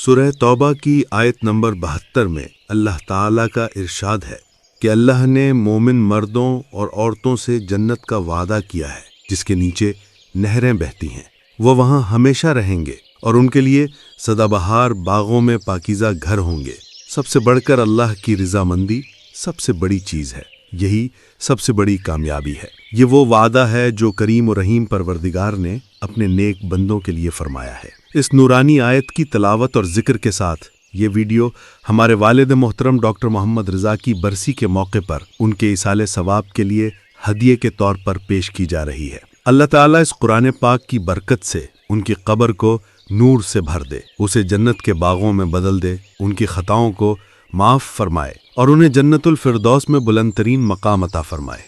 سورہ توبہ کی آیت نمبر 72 میں اللہ تعالیٰ کا ارشاد ہے کہ اللہ نے مومن مردوں اور عورتوں سے جنت کا وعدہ کیا ہے جس کے نیچے نہریں بہتی ہیں، وہ وہاں ہمیشہ رہیں گے اور ان کے لیے سدا بہار باغوں میں پاکیزہ گھر ہوں گے۔ سب سے بڑھ کر اللہ کی رضامندی سب سے بڑی چیز ہے، یہی سب سے بڑی کامیابی ہے۔ یہ وہ وعدہ ہے جو کریم و رحیم پروردگار نے اپنے نیک بندوں کے لیے فرمایا ہے۔ اس نورانی آیت کی تلاوت اور ذکر کے ساتھ یہ ویڈیو ہمارے والد محترم ڈاکٹر محمد رضا کی برسی کے موقع پر ان کے ایصال ثواب کے لیے ہدیے کے طور پر پیش کی جا رہی ہے۔ اللہ تعالیٰ اس قرآن پاک کی برکت سے ان کی قبر کو نور سے بھر دے، اسے جنت کے باغوں میں بدل دے، ان کی خطاؤں کو معاف فرمائے اور انہیں جنت الفردوس میں بلند ترین مقام عطا فرمائے،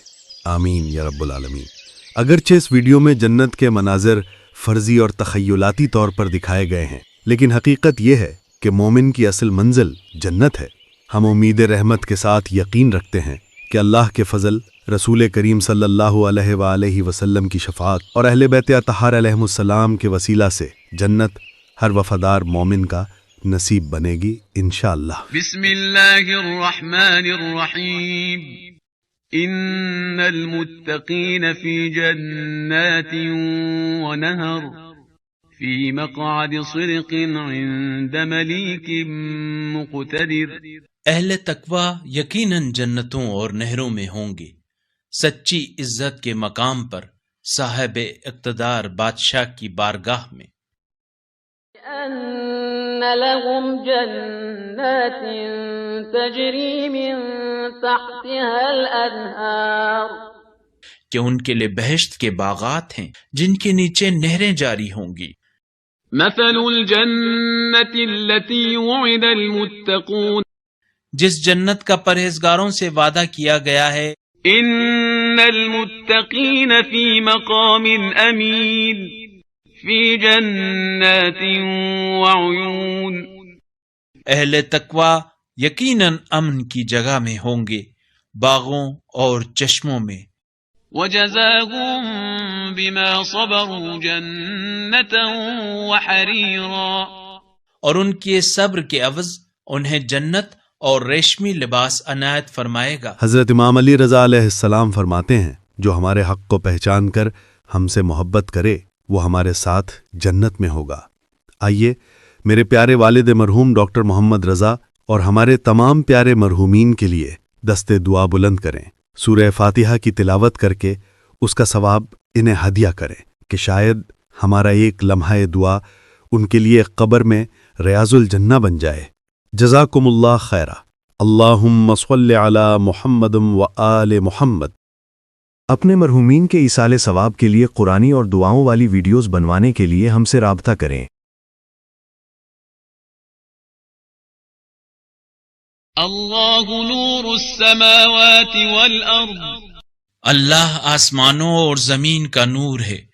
آمین یا رب العالمین۔ اگرچہ اس ویڈیو میں جنت کے مناظر فرضی اور تخیلاتی طور پر دکھائے گئے ہیں، لیکن حقیقت یہ ہے کہ مومن کی اصل منزل جنت ہے۔ ہم امید رحمت کے ساتھ یقین رکھتے ہیں کہ اللہ کے فضل، رسول کریم صلی اللہ علیہ وآلہ وسلم کی شفاعت اور اہل بیت اطہار علیہم السلام کے وسیلہ سے جنت ہر وفادار مومن کا نصیب بنے گی انشاءاللہ۔ بسم اللہ الرحمن الرحیم۔ ان المتقین فی جنات ونہر فی مقعد صدق عند ملیک مقتدر۔ اہل تقوی یقیناً جنتوں اور نہروں میں ہوں گے، سچی عزت کے مقام پر، صاحب اقتدار بادشاہ کی بارگاہ میں۔ ان لهم جنات تجری من تحتها الانہار، کہ ان کے لیے بہشت کے باغات ہیں جن کے نیچے نہریں جاری ہوں گی۔ مثل الجنت التي وعد المتقون، جس جنت کا پرہیزگاروں سے وعدہ کیا گیا ہے۔ ان المتقین فی مقام امین فی جنات وعیون، اہل تقوی یقیناً امن کی جگہ میں ہوں گے، باغوں اور چشموں میں۔ وجزاهم بما صبروا جنتا وحریرا، اور ان کے صبر کے عوض انہیں جنت اور ریشمی لباس عنایت فرمائے گا۔ حضرت امام علی رضا علیہ السلام فرماتے ہیں، جو ہمارے حق کو پہچان کر ہم سے محبت کرے وہ ہمارے ساتھ جنت میں ہوگا۔ آئیے میرے پیارے والد مرحوم ڈاکٹر محمد رضا اور ہمارے تمام پیارے مرحومین کے لیے دست دعا بلند کریں، سورہ فاتحہ کی تلاوت کر کے اس کا ثواب انہیں ہدیہ کریں کہ شاید ہمارا ایک لمحہ دعا ان کے لیے قبر میں ریاض الجنہ بن جائے۔ جزاکم اللہ خیرہ۔ اللہم صلی علی محمد و آل محمد۔ اپنے مرحومین کے ایصال ثواب کے لیے قرآنی اور دعاؤں والی ویڈیوز بنوانے کے لیے ہم سے رابطہ کریں۔ اللہ نور السماوات والارض، اللہ آسمانوں اور زمین کا نور ہے۔